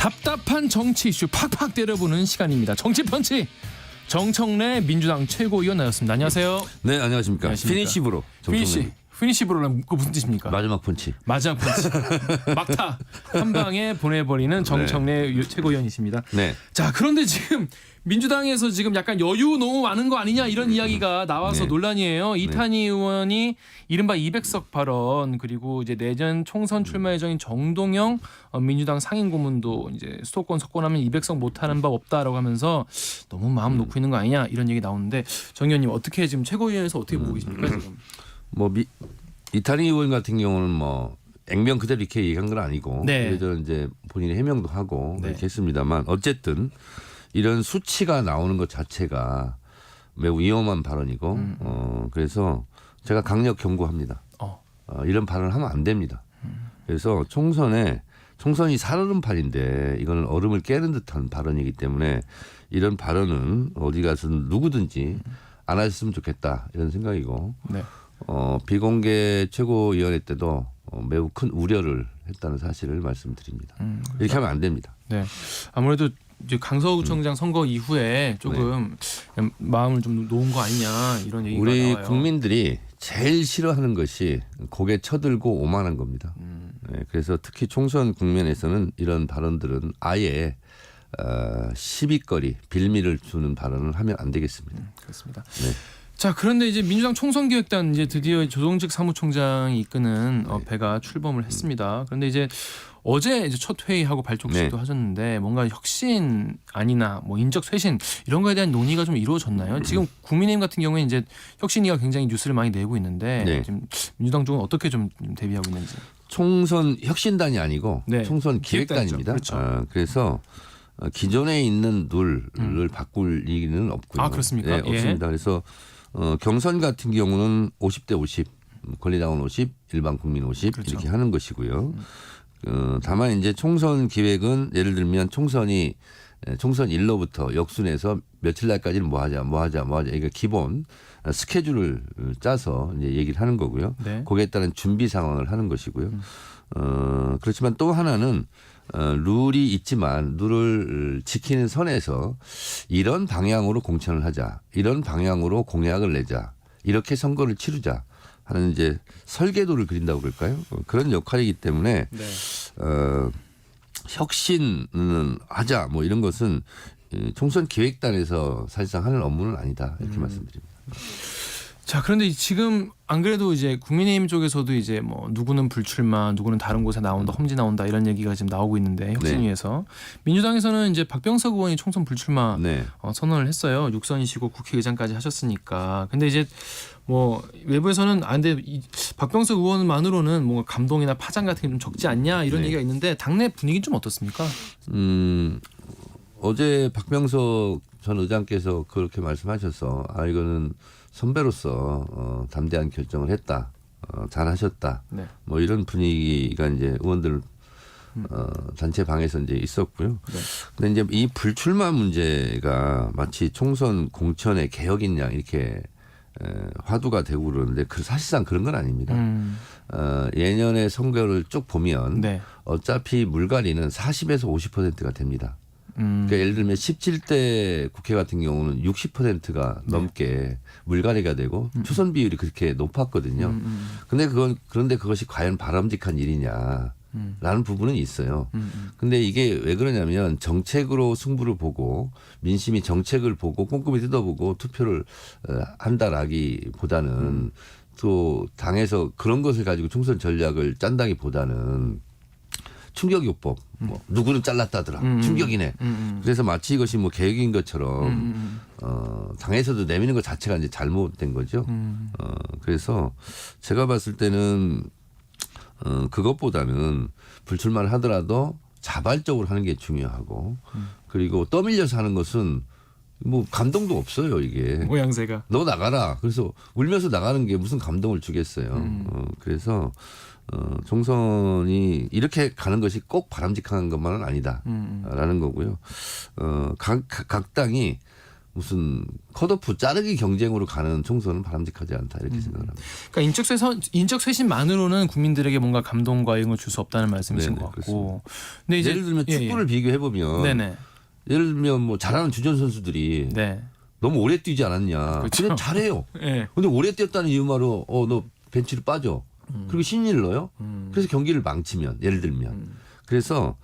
답답한 정치 이슈 팍팍 때려보는 시간입니다. 정치펀치 정청래 민주당 최고위원 나왔습니다. 안녕하세요. 네, 안녕하십니까. 안녕하십니까. 피니시브로. 피니시브로는 그 무슨 뜻입니까? 마지막 펀치. 마지막 펀치. 막타 한 방에 보내버리는 정청래 최고위원이십니다. 네. 자, 그런데 지금 민주당에서 지금 약간 여유 너무 많은 거 아니냐 이런 이야기가 나와서 네. 논란이에요. 이탄희 의원이 이른바 200석 발언 그리고 이제 내년 총선 출마 예정인 정동영 민주당 상임고문도 이제 수도권 석권하면 200석 못하는 법 없다라고 하면서 너무 마음 놓고 있는 거 아니냐 이런 얘기 나오는데 정 의원님 어떻게 지금 최고위원회에서 어떻게 보고 계십니까 지금? 뭐 이탄희 의원 같은 경우는 뭐 액면 그대로 이렇게 얘기한 건 아니고 네. 그래서 이제 본인이 해명도 하고 네. 이렇게 했습니다만 어쨌든 이런 수치가 나오는 것 자체가 매우 위험한 발언이고 그래서 제가 강력 경고합니다. 이런 발언을 하면 안 됩니다. 그래서 총선이 살얼음판인데 이거는 얼음을 깨는 듯한 발언이기 때문에 이런 발언은 어디 가서 누구든지 안 하셨으면 좋겠다 이런 생각이고 네. 비공개 최고위원회 때도 매우 큰 우려를 했다는 사실을 말씀드립니다. 이렇게 하면 안 됩니다. 네. 아무래도 이제 강서구청장 선거 이후에 조금 마음을 좀 놓은 거 아니냐 이런 얘기가 우리 나와요. 국민들이 제일 싫어하는 것이 고개 쳐들고 오만한 겁니다. 네, 그래서 특히 총선 국면에서는 이런 발언들은 아예 시비거리, 빌미를 주는 발언을 하면 안 되겠습니다. 그렇습니다. 네. 자, 그런데 이제 민주당 총선기획단 이제 드디어 조정직 사무총장이 이끄는 배가 출범을 했습니다. 그런데 이제 어제 이제 첫 회의하고 발족식도 하셨는데 뭔가 혁신 아니나 뭐 인적 쇄신 이런 거에 대한 논의가 좀 이루어졌나요? 지금 국민의힘 같은 경우에 이제 혁신위가 굉장히 뉴스를 많이 내고 있는데 네. 지금 민주당 쪽은 어떻게 좀 대비하고 있는지. 총선 혁신단이 아니고 네. 총선 기획단입니다. 그렇죠. 그래서 기존에 있는 룰을 바꿀 얘기는 없고요. 아, 그렇습니까? 네, 없습니다. 그래서 경선 같은 경우는 50대 50, 권리당원 50, 일반 국민 50 그렇죠. 이렇게 하는 것이고요. 다만 이제 총선 기획은 예를 들면 총선 일로부터 역순에서 며칠 날까지는 뭐 하자. 이게 기본 스케줄을 짜서 이제 얘기를 하는 거고요. 네. 거기에 따른 준비 상황을 하는 것이고요. 그렇지만 또 하나는 룰이 있지만 룰을 지키는 선에서 이런 방향으로 공천을 하자. 이런 방향으로 공약을 내자. 이렇게 선거를 치르자. 하는 이제 설계도를 그린다고 그럴까요? 그런 역할이기 때문에 네. 혁신은 하자 뭐 이런 것은 총선 기획단에서 사실상 하는 업무는 아니다 이렇게 말씀드립니다. 자, 그런데 지금 안 그래도 이제 국민의힘 쪽에서도 이제 뭐 누구는 불출마, 누구는 다른 곳에 나온다, 험지 나온다 이런 얘기가 지금 나오고 있는데 혁신위에서 민주당에서는 이제 박병석 의원이 총선 불출마 네. 선언을 했어요. 육선이시고 국회의장까지 하셨으니까. 근데 이제 뭐 외부에서는 근데 박병석 의원만으로는 뭔가 감동이나 파장 같은 게 좀 적지 않냐 이런 네. 얘기가 있는데 당내 분위기는 좀 어떻습니까? 어제 박병석 전 의장께서 그렇게 말씀하셔서 이거는 선배로서 담대한 결정을 했다. 잘하셨다. 네. 뭐 이런 분위기가 이제 의원들 단체 방에서 이제 있었고요. 네. 근데 이제 이 불출마 문제가 마치 총선 공천의 개혁인 양 이렇게 화두가 되고 그러는데 사실상 그런 건 아닙니다. 예년의 선거를 쭉 보면 네. 어차피 물갈이는 40에서 50%가 됩니다. 그러니까 예를 들면 17대 국회 같은 경우는 60%가 넘게 물갈이가 되고 초선 비율이 그렇게 높았거든요. 그런데 그것이 과연 바람직한 일이냐. 라는 부분은 있어요. 근데 이게 왜 그러냐면 정책으로 승부를 보고 민심이 정책을 보고 꼼꼼히 뜯어보고 투표를 한다라기보다는 또 당에서 그런 것을 가지고 총선 전략을 짠다기보다는 충격요법, 뭐 누구는 잘랐다더라, 충격이네. 그래서 마치 이것이 뭐 계획인 것처럼 당에서도 내미는 것 자체가 이제 잘못된 거죠. 그래서 제가 봤을 때는 그것보다는 불출마를 하더라도 자발적으로 하는 게 중요하고 그리고 떠밀려서 하는 것은 뭐 감동도 없어요 이게. 모양새가. 너 나가라. 그래서 울면서 나가는 게 무슨 감동을 주겠어요. 그래서 총선이 이렇게 가는 것이 꼭 바람직한 것만은 아니다라는 거고요. 각 당이 무슨 컷오프 자르기 경쟁으로 가는 총선은 바람직하지 않다 이렇게 생각합니다. 그러니까 인적 쇄신만으로는 국민들에게 뭔가 감동과 이런 걸 줄 수 없다는 말씀이신 네네, 것 같고. 근데 이제 예를 들면 축구를 비교해 보면 네네. 예를 들면 뭐 잘하는 주전 선수들이 네. 너무 오래 뛰지 않았냐. 그렇죠. 근데 잘해요. 네. 근데 오래 뛰었다는 이유만으로 너 벤치로 빠져. 그리고 신인을 넣어요. 그래서 경기를 망치면 예를 들면 그래서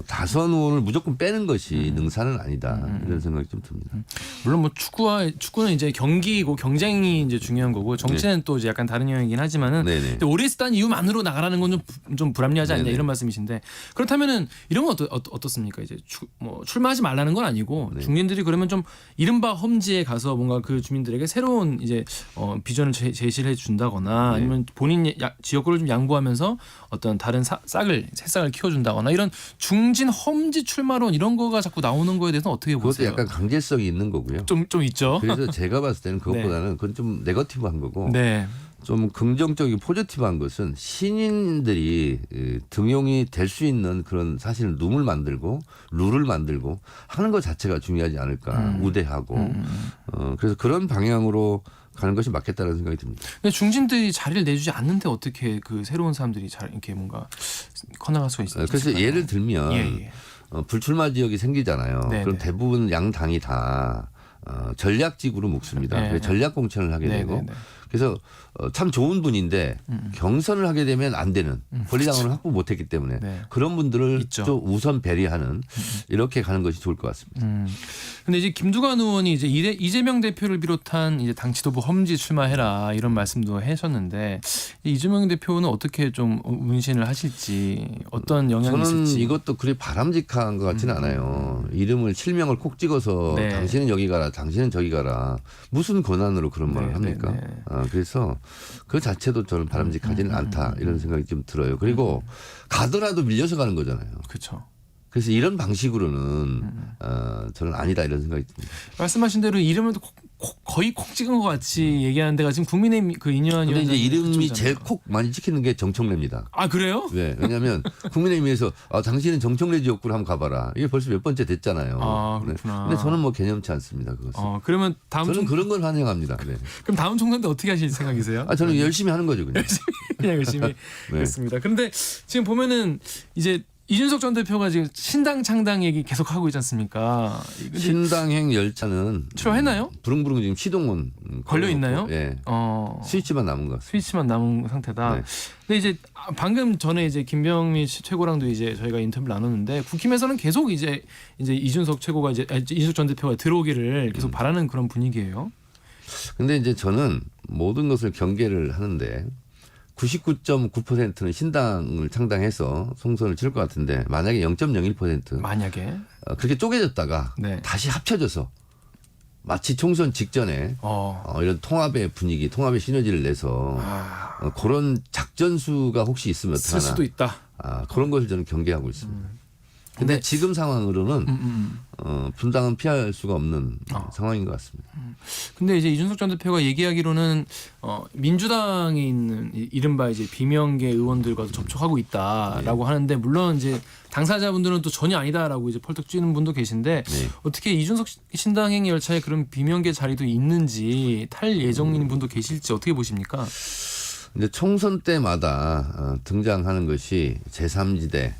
다선 의원을 무조건 빼는 것이 능사는 아니다 이런 생각이 좀 듭니다. 물론 뭐 축구는 이제 경기고 경쟁이 이제 중요한 거고 정치는 또 이제 약간 다른 영역이긴 하지만은 네네. 오래 있었다는 이유만으로 나가라는 건 좀 불합리하지 않냐 네네. 이런 말씀이신데 그렇다면은 이런 건 어떻습니까? 이제 뭐 출마하지 말라는 건 아니고 네. 중진들이 그러면 좀 이른바 험지에 가서 뭔가 그 주민들에게 새로운 이제 비전을 제시를 해준다거나 네. 아니면 본인 지역구를 좀 양보하면서 어떤 다른 새싹을 키워준다거나 이런 중진 험지 출마론 이런 거가 자꾸 나오는 거에 대해서는 어떻게 그것도 보세요? 약간 강제성이 있는 거고요. 좀 있죠. 그래서 제가 봤을 때는 그것보다는 그건 좀 네거티브한 거고 네. 좀 긍정적이고 포지티브한 것은 신인들이 등용이 될 수 있는 그런 사실 룸을 만들고 룰을 만들고 하는 것 자체가 중요하지 않을까 우대하고 그래서 그런 방향으로 가는 것이 맞겠다는 생각이 듭니다. 근데 중진들이 자리를 내주지 않는데 어떻게 그 새로운 사람들이 잘 이렇게 뭔가 커나갈 수가 있을까요? 그래서 예를 들면 예. 불출마 지역이 생기잖아요. 네네. 그럼 대부분 양 당이 다 전략직으로 묶습니다. 네. 그래서 전략 공천을 하게 네, 되고 네, 네. 그래서 참 좋은 분인데 경선을 하게 되면 안 되는 권리당원을 확보 못했기 때문에 네. 그런 분들을 있죠. 좀 우선 배려하는 이렇게 가는 것이 좋을 것 같습니다. 근데 이제 김두관 의원이 이제 이재명 대표를 비롯한 이제 당 지도부 험지 출마해라 이런 말씀도 하셨는데 이재명 대표는 어떻게 좀 문신을 하실지 어떤 영향이 저는 있을지. 이것도 그리 바람직한 것 같지는 않아요. 이름을 실명을 콕 찍어서 네. 당신은 여기 가라, 당신은 저기 가라. 무슨 권한으로 그런 말을 네, 합니까? 네, 네. 그래서 그 자체도 저는 바람직하지는 않다 이런 생각이 좀 들어요. 그리고 가더라도 밀려서 가는 거잖아요. 그렇죠. 그래서 이런 방식으로는 저는 아니다 이런 생각이 듭니다. 말씀하신 대로 이름을 거의 콕 찍은 것 같이 얘기하는 데가 지금 국민의힘 그 이념한 근데 이제 이름이 그쪽이잖아요. 제일 콕 많이 찍히는 게 정청래입니다. 아 그래요? 왜? 왜냐하면 국민의힘에서 당신은 정청래 지역구를 한번 가봐라. 이게 벌써 몇 번째 됐잖아요. 아 그렇구나. 근데 저는 뭐 개념치 않습니다. 그것은. 그러면 저는 그런 걸 환영합니다. 네. 그럼 다음 총선 때 어떻게 하실 생각이세요? 저는 열심히 하는 거죠, 그냥. 그냥 열심히 네. 했습니다. 그런데 지금 보면은 이제 이준석 전 대표가 지금 신당 창당 얘기 계속 하고 있지 않습니까? 근데 신당행 열차는 출발했나요? 부릉부릉 지금 시동은 걸려 있나요? 예. 스위치만 남은 것 같습니다. 스위치만 남은 상태다. 네. 근데 이제 방금 전에 이제 김병민 최고랑도 이제 저희가 인터뷰를 나눴는데 국힘에서는 계속 이제 이준석 최고가 이준석 전 대표가 들어오기를 계속 바라는 그런 분위기예요. 근데 이제 저는 모든 것을 경계를 하는데 99.9%는 신당을 창당해서 총선을 치를 것 같은데 만약에 0.01% 만약에 그렇게 쪼개졌다가 네. 다시 합쳐져서 마치 총선 직전에 이런 통합의 분위기, 통합의 시너지를 내서 그런 작전수가 혹시 있으면 쓸 어떡하나. 수도 있다. 그런 것을 저는 경계하고 있습니다. 근데 지금 상황으로는 분당은 피할 수가 없는 상황인 것 같습니다. 근데 이제 이준석 전 대표가 얘기하기로는 민주당에 있는 이른바 이제 비명계 의원들과도 접촉하고 있다라고 하는데 물론 이제 당사자분들은 또 전혀 아니다라고 이제 펄떡 뛰는 분도 계신데 네. 어떻게 이준석 신당행 열차에 그런 비명계 자리도 있는지 탈 예정인 분도 계실지 어떻게 보십니까? 근데 총선 때마다 등장하는 것이 제3지대,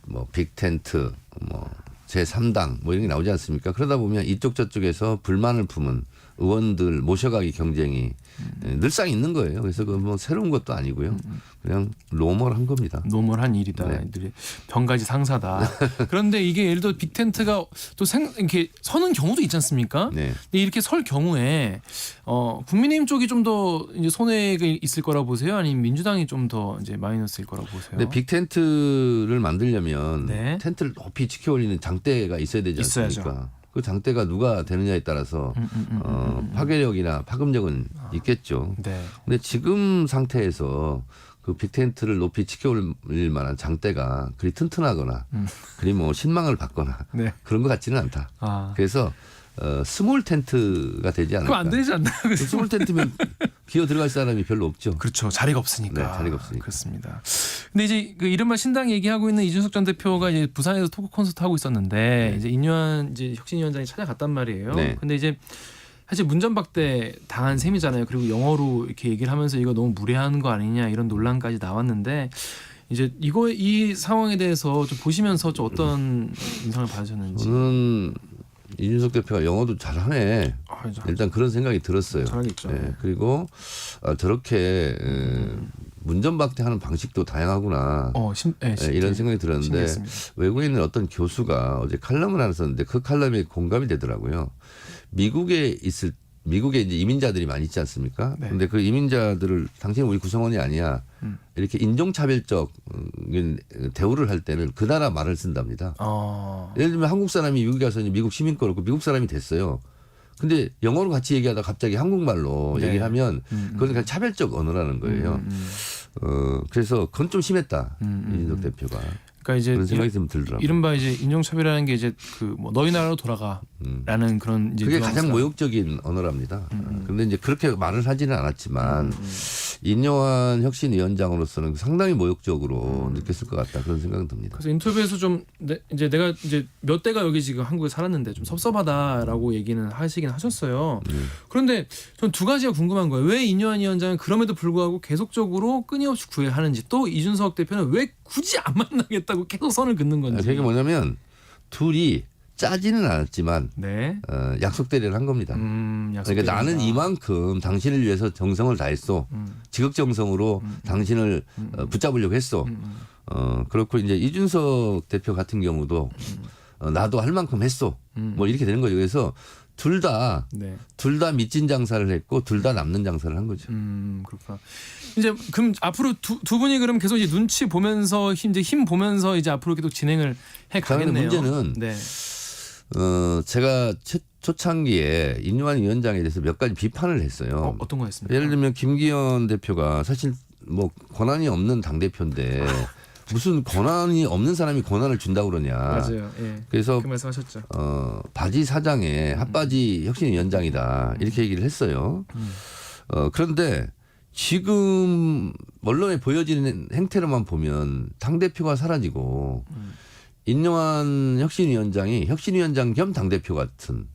뭐 빅텐트, 뭐 제3당 뭐 이런 게 나오지 않습니까? 그러다 보면 이쪽 저쪽에서 불만을 품은 의원들 모셔가기 경쟁이 늘상 있는 거예요. 그래서 그 뭐 새로운 것도 아니고요. 그냥 노멀한 겁니다. 노멀한 일이다. 네. 이들이 병가지 상사다. 그런데 이게 예를 들어 빅텐트가 또 이렇게 서는 경우도 있지 않습니까? 네. 근데 이렇게 설 경우에 국민의힘 쪽이 좀 더 이제 손해가 있을 거라고 보세요? 아니면 민주당이 좀 더 이제 마이너스일 거라고 보세요? 근데 빅텐트를 만들려면 네. 텐트를 높이 지켜 올리는 장대가 있어야 되지 않습니까? 있어야죠. 그 장대가 누가 되느냐에 따라서 파괴력이나 파급력은 있겠죠. 네. 근데 지금 상태에서 그 빅텐트를 높이 지켜 올릴 만한 장대가 그리 튼튼하거나 그리 뭐 신망을 받거나 네. 그런 것 같지는 않다. 그래서 스몰 텐트가 되지 않을까. 그럼 안 되지 않나요? 스몰 텐트면 기어 들어갈 사람이 별로 없죠. 그렇죠. 자리가 없으니까. 네, 자리가 없으니까. 그렇습니다. 근데 이제 그 이른바 신당 얘기하고 있는 이준석 전 대표가 이제 부산에서 토크 콘서트 하고 있었는데 이제 인요한 이제 혁신위원장이 찾아갔단 말이에요. 네. 근데 이제 사실 문전박대 당한 셈이잖아요. 그리고 영어로 이렇게 얘기를 하면서 이거 너무 무례한 거 아니냐 이런 논란까지 나왔는데 이제 이 상황에 대해서 좀 보시면서 좀 어떤 인상을 받으셨는지. 저는 이준석 대표가 영어도 잘하네. 일단 그런 생각이 들었어요. 잘하겠죠. 예, 그리고 저렇게 문전박대하는 방식도 다양하구나. 이런 생각이 들었는데 신기했습니다. 외국에 있는 어떤 교수가 어제 칼럼을 하나 썼는데 그 칼럼이 공감이 되더라고요. 미국에 이제 이민자들이 많이 있지 않습니까? 네. 근데 그 이민자들을 당신은 우리 구성원이 아니야. 이렇게 인종차별적 대우를 할 때는 그 나라 말을 쓴답니다. 예를 들면 한국 사람이 미국에 가서 미국 시민권 얻고 미국 사람이 됐어요. 근데 영어로 같이 얘기하다 갑자기 한국말로 네. 얘기를 하면 그건 그냥 차별적 언어라는 거예요. 그래서 그건 좀 심했다. 이준석 대표가. 그러니까 이제 그런 생각이 좀 들더라고요. 이른바 이제 인종차별이라는 게 이제 그 뭐 너희 나라로 돌아가라는 그런 이제 그게 가장 모욕적인 언어랍니다. 그런데 이제 그렇게 말을 하지는 않았지만 인요한 혁신위원장으로서는 상당히 모욕적으로 느꼈을 것 같다 그런 생각은 듭니다. 그래서 인터뷰에서 좀 이제 내가 이제 몇 대가 여기 지금 한국에 살았는데 좀 섭섭하다라고 얘기는 하시긴 하셨어요. 그런데 전 두 가지가 궁금한 거예요. 왜 인요한 위원장은 그럼에도 불구하고 계속적으로 끊임없이 구애하는지 또 이준석 대표는 왜 굳이 안 만나겠다고 계속 선을 긋는 건지. 그게 뭐냐면 둘이 짜지는 않았지만 네. 약속 대리를 한 겁니다. 그러니까 나는 이만큼 당신을 위해서 정성을 다했어. 지극정성으로 당신을 붙잡으려고 했어. 그렇고 이제 이준석 대표 같은 경우도 나도 할 만큼 했어. 뭐 이렇게 되는 거죠. 그래서 둘 다 밑진 장사를 했고 둘 다 남는 장사를 한 거죠. 그렇구나. 이제 그럼 앞으로 두 분이 그럼 계속 이제 눈치 보면서 이제 힘 보면서 이제 앞으로 계속 진행을 해 가겠네요. 문제는 제가 초창기에 인요한 위원장에 대해서 몇 가지 비판을 했어요. 어떤 거였습니까? 예를 들면 김기현 대표가 사실 뭐 권한이 없는 당 대표인데 무슨 권한이 없는 사람이 권한을 준다고 그러냐. 맞아요. 예. 그래서 그 말씀하셨죠. 바지 사장의 핫바지 혁신위원장이다 이렇게 얘기를 했어요. 그런데 지금 언론에 보여지는 행태로만 보면 당 대표가 사라지고 인요한 혁신위원장이 혁신위원장 겸 당 대표 같은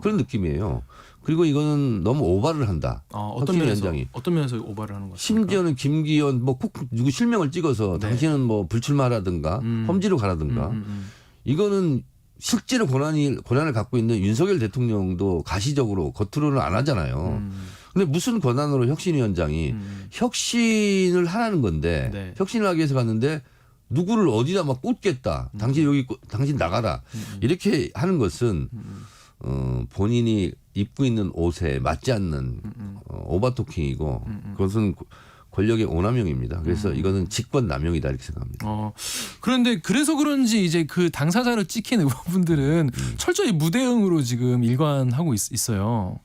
그런 느낌이에요. 그리고 이거는 너무 오바를 한다. 어떤 면에서 오바를 하는 거죠? 심지어는 김기현 뭐 꼭 누구 실명을 찍어서 당신은 뭐 불출마라든가 험지로 가라든가 이거는 실제로 권한을 갖고 있는 윤석열 대통령도 가시적으로 겉으로는 안 하잖아요. 근데 무슨 권한으로 혁신위원장이 혁신을 하라는 건데 혁신을 하기 위해서 갔는데 누구를 어디다 막 꽂겠다. 당신 나가라. 이렇게 하는 것은 본인이 입고 있는 옷에 맞지 않는 오버토킹이고 그것은 권력의 오남용입니다. 그래서 이거는 직권 남용이다 이렇게 생각합니다. 그런데 그래서 그런지 이제 그 당사자로 찍힌 의원분들은 철저히 무대응으로 지금 일관하고 있어요.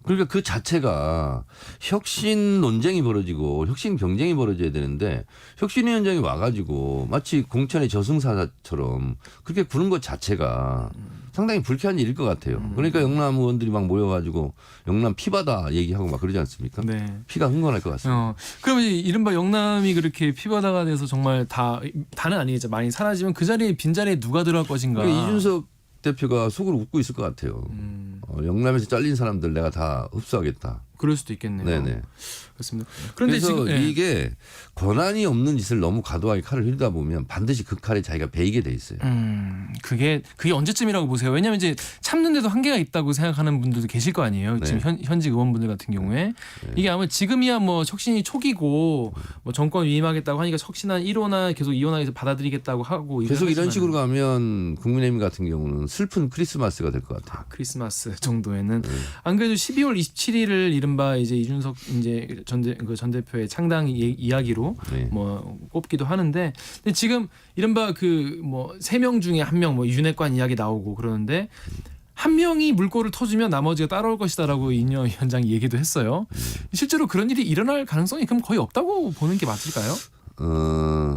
그러니까 그 자체가 혁신 논쟁이 벌어지고 혁신 경쟁이 벌어져야 되는데 혁신위원장이 와가지고 마치 공천의 저승사자처럼 그렇게 구는 것 자체가 상당히 불쾌한 일일 것 같아요. 그러니까 영남 의원들이 막 모여가지고 영남 피바다 얘기하고 막 그러지 않습니까? 네. 피가 흥건할 것 같습니다. 그러면 이른바 영남이 그렇게 피바다가 돼서 정말 다는 아니겠죠. 많이 사라지면 그 자리에 빈자리에 누가 들어갈 것인가. 그러니까 이준석 대표가 속으로 웃고 있을 것 같아요. 영남에서 잘린 사람들 내가 다 흡수하겠다. 그럴 수도 있겠네요. 네네. 그렇습니다. 그런데 그래서 지금 이게 권한이 없는 짓을 너무 과도하게 칼을 휘두르다 보면 반드시 그 칼에 자기가 베이게 돼 있어요. 그게 언제쯤이라고 보세요? 왜냐하면 이제 참는데도 한계가 있다고 생각하는 분들도 계실 거 아니에요. 지금 현직 의원분들 같은 경우에 이게 아마 지금이야 뭐 혁신이 초기고 뭐 정권 위임하겠다고 하니까 혁신한 1호나 계속 2호나 받아들이겠다고 하고 계속 이런 식으로 가면 국민의힘 같은 경우는 슬픈 크리스마스가 될 것 같아요. 크리스마스 정도에는 안 그래도 12월 27일을 이른바 이제 이준석 이제 전 대표의 창당 이야기로 뭐 꼽기도 하는데 근데 지금 이른바 그 뭐 3명 중에 1명 뭐 윤핵관 이야기 나오고 그러는데 한 명이 물꼬를 터주면 나머지가 따라올 것이다라고 인요 위원장이 얘기도 했어요. 실제로 그런 일이 일어날 가능성이 그럼 거의 없다고 보는 게 맞을까요?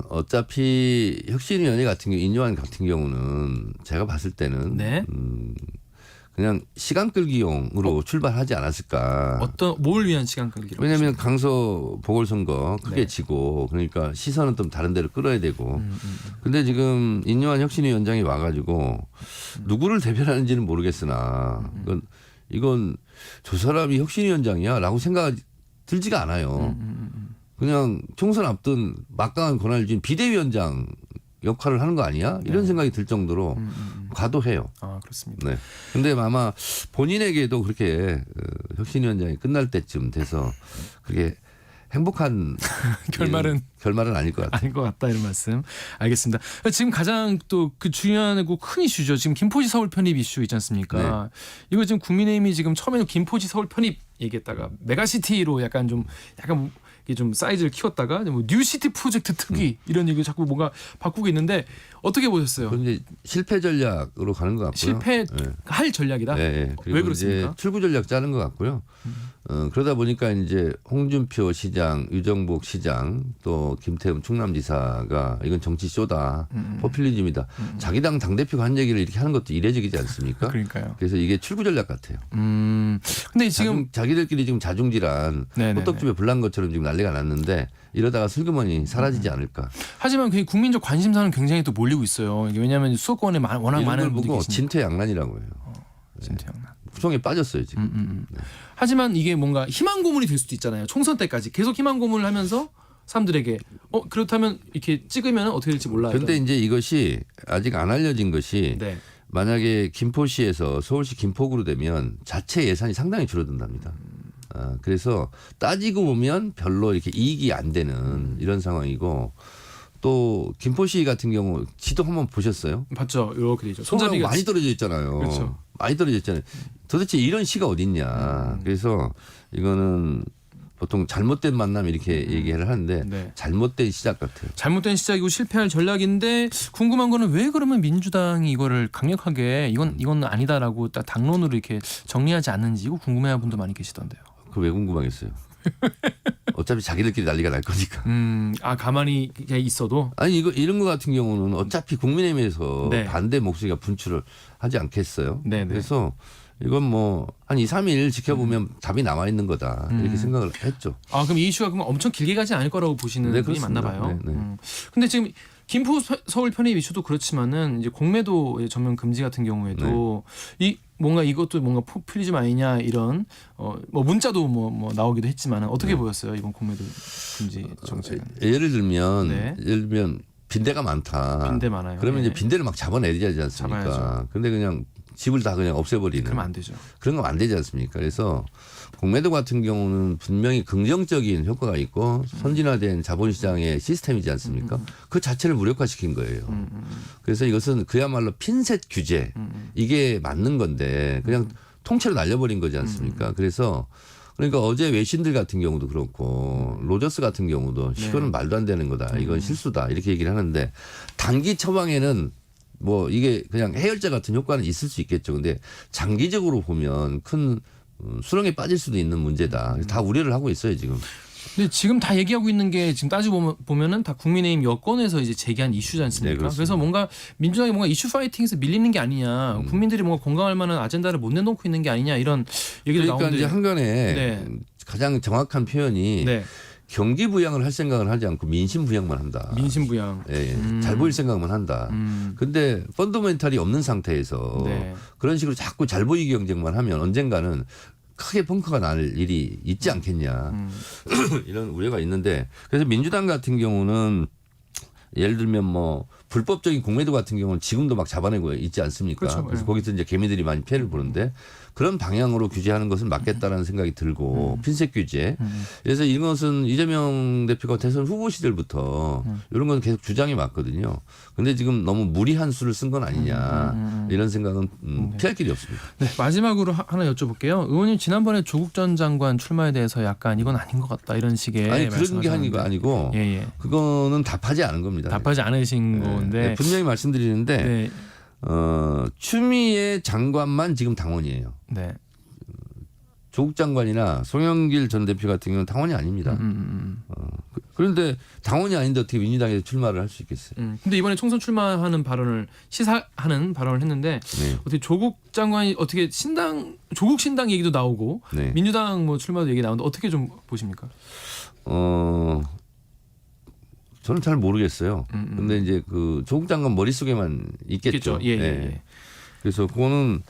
어차피 혁신위원회 같은 경우 인요한 같은 경우는 제가 봤을 때는 그냥 시간 끌기용으로 출발하지 않았을까. 뭘 위한 시간 끌기로? 왜냐하면 강서 보궐선거 크게 네. 지고 그러니까 시선은 좀 다른 데로 끌어야 되고. 근데 지금 인요한 혁신위원장이 와가지고 누구를 대변하는지는 모르겠으나 이건 저 사람이 혁신위원장이야라고 생각이 들지가 않아요. 그냥 총선 앞둔 막강한 권한을 쥔 비대위원장 역할을 하는 거 아니야? 이런 네. 생각이 들 정도로 과도해요. 아 그렇습니다. 네. 근데 아마 본인에게도 그렇게 혁신위원장이 끝날 때쯤 돼서 그게 행복한 결말은 아닐 것 같아요. 아닌 것 같다 이런 말씀. 알겠습니다. 지금 가장 또 그 중요하고 큰 이슈죠. 지금 김포시 서울 편입 이슈 있지 않습니까? 이거 지금 국민의힘이 지금 처음에는 김포시 서울 편입 얘기했다가 메가시티로 약간 이게 좀 사이즈를 키웠다가 뭐 뉴시티 프로젝트 특위 이런 얘기 자꾸 뭔가 바꾸고 있는데 어떻게 보셨어요? 그건 이제 실패 전략으로 가는 것 같고요. 실패할 전략이다. 네. 왜 그렇습니까? 이제 출구 전략 짜는 것 같고요. 그러다 보니까 이제 홍준표 시장, 유정복 시장, 또 김태흠 충남지사가 이건 정치 쇼다, 포퓰리즘이다. 자기 당 당대표가 한 얘기를 이렇게 하는 것도 이례적이지 않습니까? 그러니까요. 그래서 이게 출구 전략 같아요. 근데 지금 자기들끼리 지금 자중질환, 호떡집에 불난 것처럼 지금 난리가 났는데 이러다가 슬그머니 사라지지 않을까. 하지만 그 국민적 관심사는 굉장히 또 몰리고 있어요. 이게 왜냐하면 수도권에 워낙 이런 많은 걸 분들이 보고 계시니까. 진퇴양난이라고 해요. 진퇴양난. 구성에 빠졌어요 지금. 네. 하지만 이게 뭔가 희망 고문이 될 수도 있잖아요. 총선 때까지 계속 희망 고문을 하면서 사람들에게 그렇다면 이렇게 찍으면 어떻게 될지 몰라요. 그런데 이제 이것이 아직 안 알려진 것이 네. 만약에 김포시에서 서울시 김포구로 되면 자체 예산이 상당히 줄어든답니다. 그래서 따지고 보면 별로 이렇게 이익이 안 되는 이런 상황이고 또 김포시 같은 경우 지도 한번 보셨어요? 봤죠. 이렇게 되죠. 서울하고 많이 떨어져 있잖아요. 그렇죠. 많이 떨어져 있잖아요. 도대체 이런 시가 어딨냐. 그래서 이거는 보통 잘못된 만남 이렇게 얘기를 하는데 네. 잘못된 시작 같아요. 잘못된 시작이고 실패할 전략인데 궁금한 거는 왜 그러면 민주당이 이거를 강력하게 이건 아니다라고 딱 당론으로 이렇게 정리하지 않는지 이거 궁금해하는 분도 많이 계시던데요. 그거 왜 궁금하겠어요? 어차피 자기들끼리 난리가 날 거니까. 가만히 그냥 있어도 아니 이런 거 같은 경우는 어차피 국민의힘에서 네. 반대 목소리가 분출을 하지 않겠어요. 네네. 그래서 이건 뭐 한 2, 3일 지켜보면 답이 남아 있는 거다 이렇게 생각을 했죠. 그럼 이 이슈가 그럼 엄청 길게 가지 않을 거라고 보시는 네, 분이 그렇습니다. 맞나 봐요. 네, 네. 근데 지금 김포 서울 편입 이슈도 그렇지만은 이제 공매도 전면 금지 같은 경우에도 이 뭔가 이것도 뭔가 포퓰리즘 아니냐 이런 뭐 문자도 뭐 나오기도 했지만 어떻게 보였어요 이번 공매도 금지 정책은? 예를 들면 네. 빈대가 많다. 빈대 많아요. 그러면 네. 이제 빈대를 막 잡아내야 되지 않습니까? 잡아야죠. 근데 그냥 집을 다 그냥 없애버리는. 그러면 안 되죠. 그런 건 안 되지 않습니까? 그래서 공매도 같은 경우는 분명히 긍정적인 효과가 있고 선진화된 자본시장의 시스템이지 않습니까? 그 자체를 무력화시킨 거예요. 그래서 이것은 그야말로 핀셋 규제 이게 맞는 건데 그냥 통째로 날려버린 거지 않습니까? 그래서 그러니까 어제 외신들 같은 경우도 그렇고 로저스 같은 경우도 이거는 말도 안 되는 거다. 이건 실수다. 이렇게 얘기를 하는데 단기 처방에는 뭐 이게 그냥 해열제 같은 효과는 있을 수 있겠죠. 근데 장기적으로 보면 큰 수렁에 빠질 수도 있는 문제다. 다 우려를 하고 있어요 지금. 근데 지금 다 얘기하고 있는 게 지금 따지고 보면은 다 국민의힘 여권에서 이제 제기한 이슈지 않습니까? 네, 그래서 뭔가 민주당이 뭔가 이슈 파이팅에서 밀리는 게 아니냐, 국민들이 뭔가 공감할 만한 아젠다를 못 내놓고 있는 게 아니냐 이런 얘기를 그러니까 나오는데 이제 한간에 네. 가장 정확한 표현이 네. 경기 부양을 할 생각을 하지 않고 민심 부양만 한다. 민심 부양. 예, 잘 보일 생각만 한다. 근데 펀더멘탈이 없는 상태에서 네. 그런 식으로 자꾸 잘 보이기 경쟁만 하면 언젠가는 크게 펑크가 날 일이 있지 않겠냐. 이런 우려가 있는데 그래서 민주당 같은 경우는 예를 들면 뭐 불법적인 공매도 같은 경우는 지금도 막 잡아내고 있지 않습니까? 그렇죠. 그래서 네. 거기서 이제 개미들이 많이 피해를 보는데 그런 방향으로 규제하는 것은 맞겠다라는 생각이 들고 핀셋 규제. 그래서 이것은 이재명 대표가 대선 후보 시절부터 이런 건 계속 주장이 맞거든요. 근데 지금 너무 무리한 수를 쓴 건 아니냐 이런 생각은 피할 길이 없습니다. 네, 마지막으로 하나 여쭤볼게요. 의원님 지난번에 조국 전 장관 출마에 대해서 약간 이건 아닌 것 같다 이런 식의 아니 그런 게 말씀하셨는데. 아니고 예. 그거는 답하지 않은 겁니다. 답하지 않으신 건데 네, 분명히 말씀드리는데 네. 추미애 장관만 지금 당원이에요. 네. 조국 장관이나 송영길 전 대표 같은 경우는 당원이 아닙니다. 그런데 당원이 아닌데 어떻게 민주당에서 출마를 할 수 있겠어요? 근데 이번에 총선 출마하는 발언을 시사하는 발언을 했는데 네. 어떻게 조국 장관이 어떻게 조국 신당 얘기도 나오고 네. 민주당 뭐 출마도 얘기 나오는데 어떻게 좀 보십니까? 저는 잘 모르겠어요. 근데 이제 그 조국 장관 머릿속에만 있겠죠. 예. 네. 그래서 그거는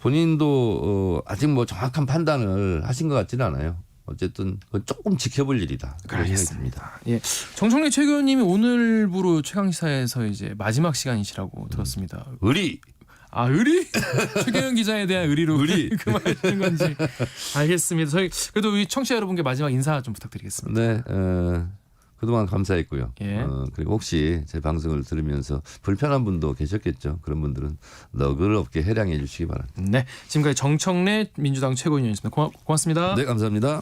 본인도 아직 뭐 정확한 판단을 하신 것 같지는 않아요. 어쨌든 그건 조금 지켜볼 일이다. 그런 생각이 듭니다. 예. 정청래 최고위원님이 오늘부로 최강시사에서 이제 마지막 시간이시라고 들었습니다. 의리. 아, 의리? 최경영 기자에 대한 의리로 그 말하는 건지 알겠습니다. 저희 그래도 우리 청취자 여러분께 마지막 인사 좀 부탁드리겠습니다. 네. 그동안 감사했고요. 예. 그리고 혹시 제 방송을 들으면서 불편한 분도 계셨겠죠. 그런 분들은 너그럽게 해량해 주시기 바랍니다. 네, 지금까지 정청래 민주당 최고위원이었습니다. 고맙습니다. 네, 감사합니다.